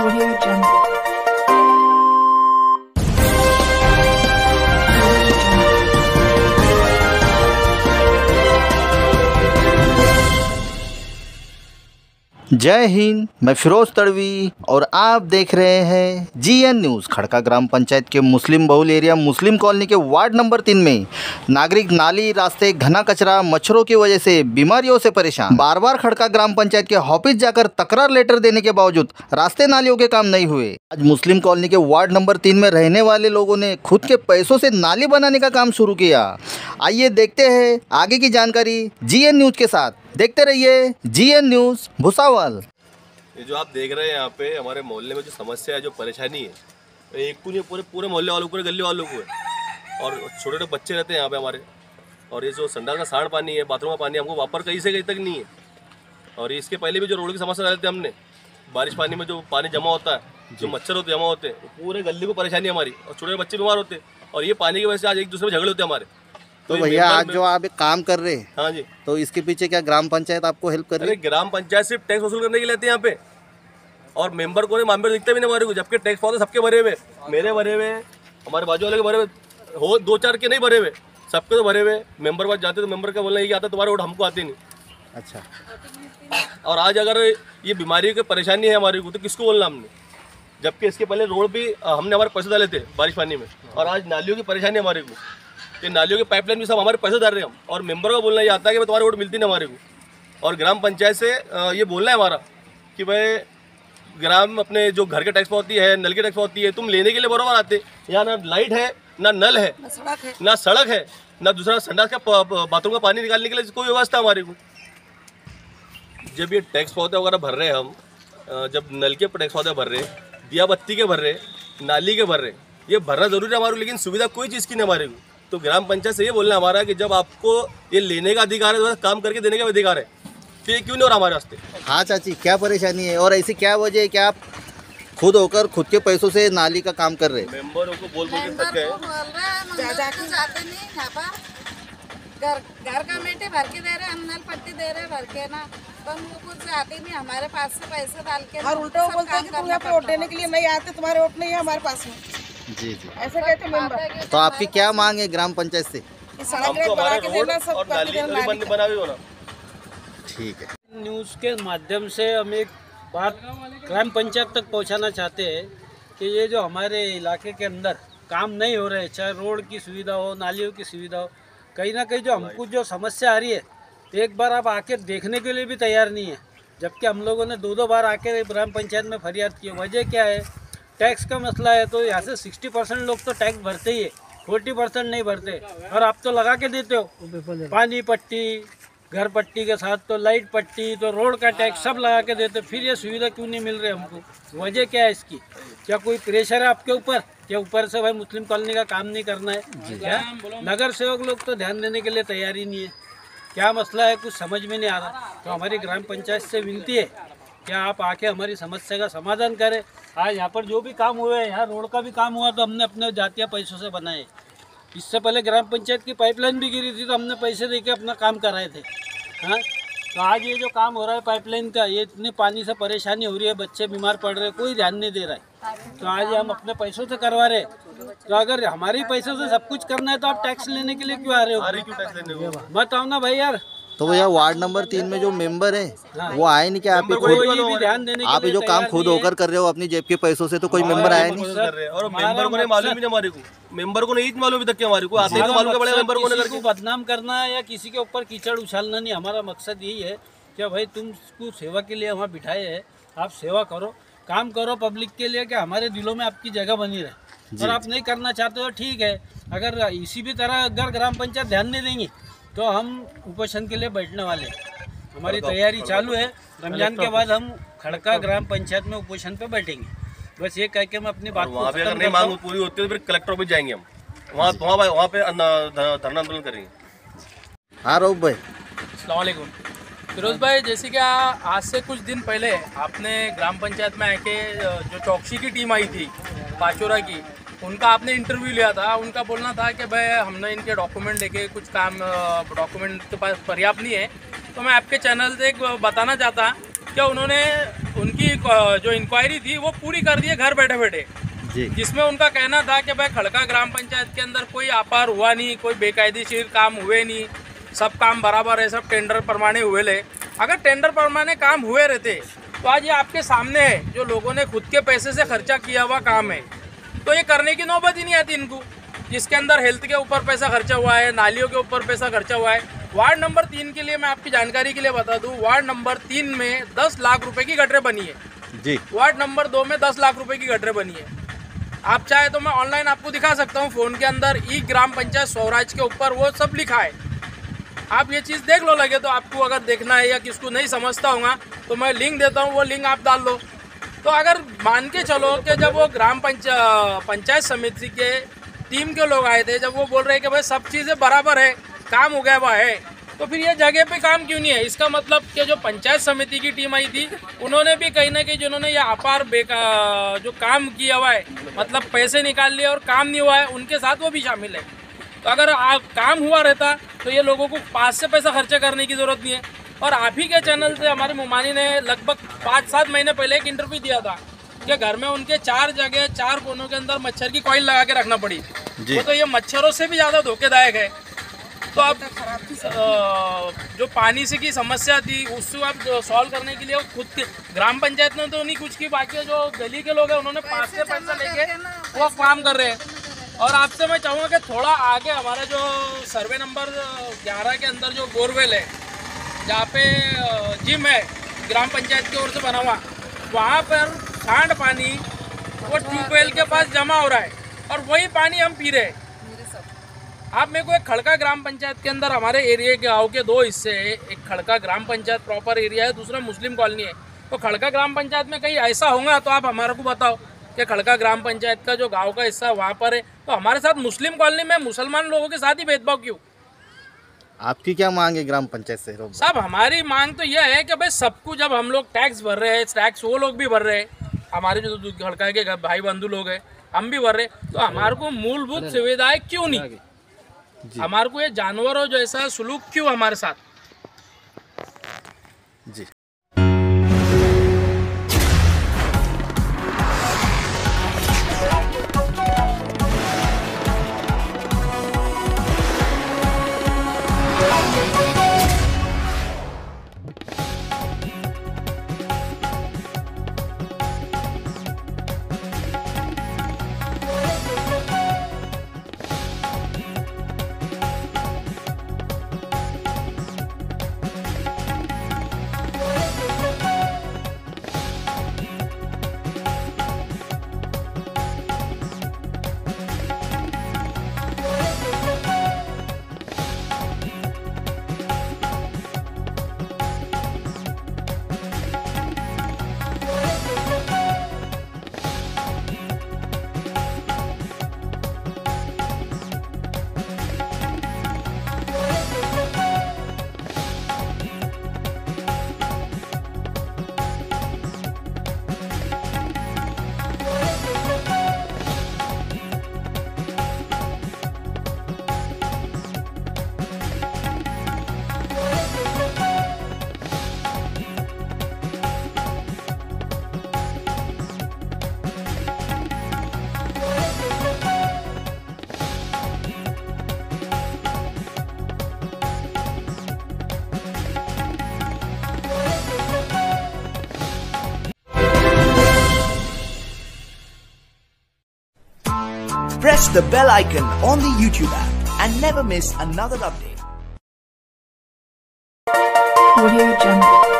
Audio Jungle. जय हिंद। मैं फिरोज तड़वी और आप देख रहे हैं जीएन न्यूज़। खड़का ग्राम पंचायत के मुस्लिम बहुल एरिया मुस्लिम कॉलोनी के वार्ड नंबर 3 में नागरिक नाली रास्ते घना कचरा मच्छरों की वजह से बीमारियों से परेशान। बार बार खड़का ग्राम पंचायत के ऑफिस जाकर तकरार लेटर देने के बावजूद रास्ते नालियों के काम नहीं हुए। आज मुस्लिम कॉलोनी के वार्ड नंबर 3 में रहने वाले लोगों ने खुद के पैसों से नाली बनाने का काम शुरू किया। आइए देखते हैं आगे की जानकारी जीएन न्यूज़ के साथ। देखते रहिए जीएन न्यूज़ भुसावल। ये जो आप देख रहे हैं यहाँ पे हमारे मोहल्ले में जो समस्या है, जो परेशानी है, तो एक को नहीं पूरे मोहल्ले वालों को, पूरे गली वालों को है। और छोटे छोटे बच्चे रहते हैं यहाँ पे हमारे। और ये जो संडास का सांड पानी है, बाथरूम का पानी, हमको वापर कहीं से कहीं तक नहीं है। और इसके पहले भी जो रोड की समस्या रहती है, हमने बारिश पानी में जो पानी जमा होता है, जो मच्छर होते जमा होते हैं, पूरे गली को परेशानी है हमारी। और छोटे बच्चे बीमार होते हैं और ये पानी की वजह से आज एक दूसरे में झगड़े होते हैं हमारे। तो भैया आज जो आप एक काम कर रहे हैं, हाँ जी, तो इसके पीछे क्या ग्राम पंचायत आपको हेल्प कर रही है? ग्राम पंचायत सिर्फ टैक्स वसूल करने के लिए आती है यहाँ पे। और मेंबर को मेंबर दिखते भी नहीं हमारे को, जबकि टैक्स पाते सबके भरे हुए, मेरे भरे हुए, हमारे बाजू वाले के भरे हुए हो, 2-4 के नहीं भरे हुए, सबके तो भरे हुए। मेंबर पास जाते तो मेंबर का बोलना ये आता तुम्हारे वोट हमको आते नहीं। अच्छा। और आज अगर ये बीमारी की परेशानी है हमारे को, तो किसको बोलना हमने? जबकि इसके पहले रोड भी हमने हमारे पैसे डाले थे बारिश पानी में। और आज नालियों की परेशानी है हमारे को, ये नालियों के पाइपलाइन भी सब हमारे पैसे डाल रहे हैं हम। और मेंबर का बोलना ये आता है कि तुम्हारी वोट मिलती नहीं हमारे को। और ग्राम पंचायत से ये बोलना है हमारा कि भाई ग्राम अपने जो घर के टैक्स होती है, नल की टैक्स होती है, तुम लेने के लिए बराबर आते। यहाँ ना लाइट है, ना नल है, ना सड़क है, ना दूसरा संडास का बाथरूम का पानी निकालने के लिए कोई व्यवस्था हमारे को। जब ये टैक्स पौधे वगैरह भर रहे हैं हम, जब नल के टैक्स पौधे भर रहे, दिया बत्ती के भर रहे, नाली के भर रहे, ये भरना जरूरी है हमारे, लेकिन सुविधा कोई चीज़ की नहीं हमारे को। तो ग्राम पंचायत से ये बोलना हमारा कि जब आपको ये लेने का अधिकार है, तो काम करके देने का अधिकार है, तो ये क्यों नहीं हो रहा हमारे वास्ते? हाँ चाची, क्या परेशानी है और ऐसी क्या वजह है कि आप खुद होकर खुद के पैसों से नाली का काम कर रहे हैं? मेंबरों को बोल के थक गए। जाते नहीं यहाँ पर, घर का मेटे भर के दे रहे, हम नल पट्टी दे रहे भर के ना, तो हम कुछ आते नहीं, हमारे पास से पैसे डाल के। और उल्टा वो बोलते हैं कि तुम यहाँ पे वोट देने के लिए नहीं आते, तुम्हारे वोट नहीं है हमारे पास में। जी जी, ऐसे कहते मेंबर। तो आपकी क्या मांग है ग्राम पंचायत से? सड़क बना के देना, सब बना भी होना। ठीक है। न्यूज़ के माध्यम से हम एक बात ग्राम पंचायत तक पहुंचाना चाहते हैं कि ये जो हमारे इलाके के अंदर काम नहीं हो रहे, चाहे रोड की सुविधा हो, नालियों की सुविधा हो, कहीं ना कहीं जो हमको जो समस्या आ रही है, एक बार आप आके देखने के लिए भी तैयार नहीं है। जबकि हम लोगों ने 2-2 बार आके ग्राम पंचायत में फरियाद की। वजह क्या है? टैक्स का मसला है। तो यहाँ से 60% लोग तो टैक्स भरते ही है, 40% नहीं भरते। और आप तो लगा के देते हो पानी पट्टी, घर पट्टी के साथ तो लाइट पट्टी, तो रोड का टैक्स सब लगा के देते, फिर ये सुविधा क्यों नहीं मिल रही हमको? वजह क्या है इसकी? क्या कोई प्रेशर है आपके ऊपर? क्या ऊपर से भाई मुस्लिम कॉलोनी का काम नहीं करना है क्या? नगर सेवक लोग तो ध्यान देने के लिए तैयार ही नहीं है। क्या मसला है कुछ समझ में नहीं आ रहा। तो हमारी ग्राम पंचायत से विनती है क्या आप आके हमारी समस्या का समाधान करें। आज यहाँ पर जो भी काम हुए हैं, यहाँ रोड का भी काम हुआ तो हमने अपने जातीय पैसों से बनाए। इससे पहले ग्राम पंचायत की पाइपलाइन भी गिरी थी तो हमने पैसे देके अपना काम कराए थे। हाँ, तो आज ये जो काम हो रहा है पाइपलाइन का, ये इतने पानी से परेशानी हो रही है, बच्चे बीमार पड़ रहे हैं, कोई ध्यान नहीं दे रहा है। तो आज हम अपने पैसों से करवा रहे। तो अगर हमारे पैसों से सब कुछ करना है तो आप टैक्स लेने के लिए क्यों आ रहे हो? बताओ ना भाई यार। तो भैया वार्ड नंबर 3 में जो मेंबर है वो आए नहीं क्या? आप ही खुद ध्यान देने आप जो काम खुद होकर कर रहे हो अपनी जेब के पैसों से, तो कोई मेंबर आया नहीं? और मेंबर को नहीं मालूम ही हमारे को, मेंबर को नहीं मालूम तक हमारे को आते तो मालूम बड़े मेंबर को बदनाम करना या किसी के ऊपर कीचड़ उछालना नहीं। हमारा मकसद यही है कि भाई तुमको सेवा के लिए वहाँ बिठाए है, आप सेवा करो, काम करो पब्लिक के लिए, कि हमारे दिलों में आपकी जगह बनी रहे। और आप नहीं करना चाहते हो ठीक है, अगर इसी भी तरह अगर ग्राम पंचायत ध्यान नहीं देंगी तो हम उपोषण के लिए बैठने वाले हैं। हमारी तैयारी चालू है। रमजान के बाद हम खड़का ग्राम पंचायत में उपोषण पे बैठेंगे। बस ये कह के मैं अपनी बात को अगर नहीं मांग पूरी होती है तो फिर कलेक्टर ऑफिस जाएंगे हम, वहाँ पे धरना आंदोलन करेंगे। हाँ रऊफ भाई। अस्सलाम वालेकुम फिरोज भाई, जैसे कि आज से कुछ दिन पहले आपने ग्राम पंचायत में आके जो चौकसी की टीम आई थी पाचोरा की, उनका आपने इंटरव्यू लिया था। उनका बोलना था कि भाई हमने इनके डॉक्यूमेंट देखे, कुछ काम डॉक्यूमेंट के पास पर्याप्त नहीं है। तो मैं आपके चैनल से एक बताना चाहता कि उन्होंने उनकी जो इंक्वायरी थी वो पूरी कर दी है घर बैठे बैठे जी। जिसमें उनका कहना था कि भाई खड़का ग्राम पंचायत के अंदर कोई आपार हुआ नहीं, कोई बेकायदेशीर काम हुए नहीं, सब काम बराबर है, सब टेंडर परमाने हुए ले। अगर टेंडर परमाने काम हुए रहते तो आज ये आपके सामने है, जो लोगों ने खुद के पैसे से खर्चा किया हुआ काम है, तो ये करने की नौबत ही नहीं आती इनको। जिसके अंदर हेल्थ के ऊपर पैसा खर्चा हुआ है, नालियों के ऊपर पैसा खर्चा हुआ है। वार्ड नंबर 3 के लिए मैं आपकी जानकारी के लिए बता दूं, वार्ड नंबर 3 में 10 लाख रुपए की गटरें बनी है जी। वार्ड नंबर 2 में 10 लाख रुपए की गटरें बनी है। आप चाहे तो मैं ऑनलाइन आपको दिखा सकता हूँ, फ़ोन के अंदर ई ग्राम पंचायत स्वराज के ऊपर वो सब लिखा है। आप ये चीज़ देख लो, लगे तो आपको अगर देखना है या किसको नहीं समझता होगा तो मैं लिंक देता हूँ, वो लिंक आप डाल लो। तो अगर मान के चलो कि जब वो ग्राम पंचायत समिति के टीम के लोग आए थे, जब वो बोल रहे हैं कि भाई सब चीज़ें बराबर है, काम हो गया हुआ है, तो फिर ये जगह पे काम क्यों नहीं है? इसका मतलब कि जो पंचायत समिति की टीम आई थी उन्होंने भी कहीं ना कहीं जिन्होंने ये अपार जो काम किया हुआ है, मतलब पैसे निकाल लिए और काम नहीं हुआ है, उनके साथ वो भी शामिल है। तो अगर काम हुआ रहता तो ये लोगों को पास से पैसा खर्चा करने की ज़रूरत नहीं है। और आप ही के चैनल से हमारे मुमानी ने लगभग 5-7 महीने पहले एक इंटरव्यू दिया था कि घर में उनके 4 जगह 4 कोनों के अंदर मच्छर की कॉइल लगा के रखना पड़ी। वो तो ये मच्छरों से भी ज़्यादा धोखेदायक है। तो अब जो पानी से की समस्या थी उसको आप सॉल्व करने के लिए खुद के ग्राम पंचायत ने तो नहीं कुछ की, बाकी जो गली के लोग हैं उन्होंने पास से पैसा लेके वो काम कर रहे हैं। और आपसे मैं चाहूँगा कि थोड़ा आगे हमारा जो सर्वे नंबर 11 के अंदर जो बोरवेल है, जहाँ पे जिम है ग्राम पंचायत की ओर से बना हुआ, वहाँ पर सांड पानी वो ट्यूबवेल के पास जमा हो रहा है और वही पानी हम पी रहे हैं। आप मेरे को एक खड़का ग्राम पंचायत के अंदर हमारे एरिया के गाँव के 2 हिस्से है, एक खड़का ग्राम पंचायत प्रॉपर एरिया है, दूसरा मुस्लिम कॉलोनी है। तो खड़का ग्राम पंचायत में कहीं ऐसा होगा तो आप हमारे को बताओ कि खड़का ग्राम पंचायत का जो गांव का हिस्सा वहाँ पर है, तो हमारे साथ मुस्लिम कॉलोनी में मुसलमान लोगों के साथ ही भेदभाव क्यों? आपकी क्या मांग है ग्राम पंचायत से? साहब हमारी मांग तो यह है कि भाई सबको, जब हम लोग टैक्स भर रहे हैं, टैक्स वो लोग भी भर रहे हैं, हमारे जो खड़का के भाई बंधु लोग हैं हम भी भर रहे हैं, तो हमारे को मूलभूत सुविधाएं क्यों नहीं? हमारे को ये जानवरों जैसा सुलूक क्यों हमारे साथ? जी। Press the bell icon on the YouTube app and never miss another update. Audio Jungle.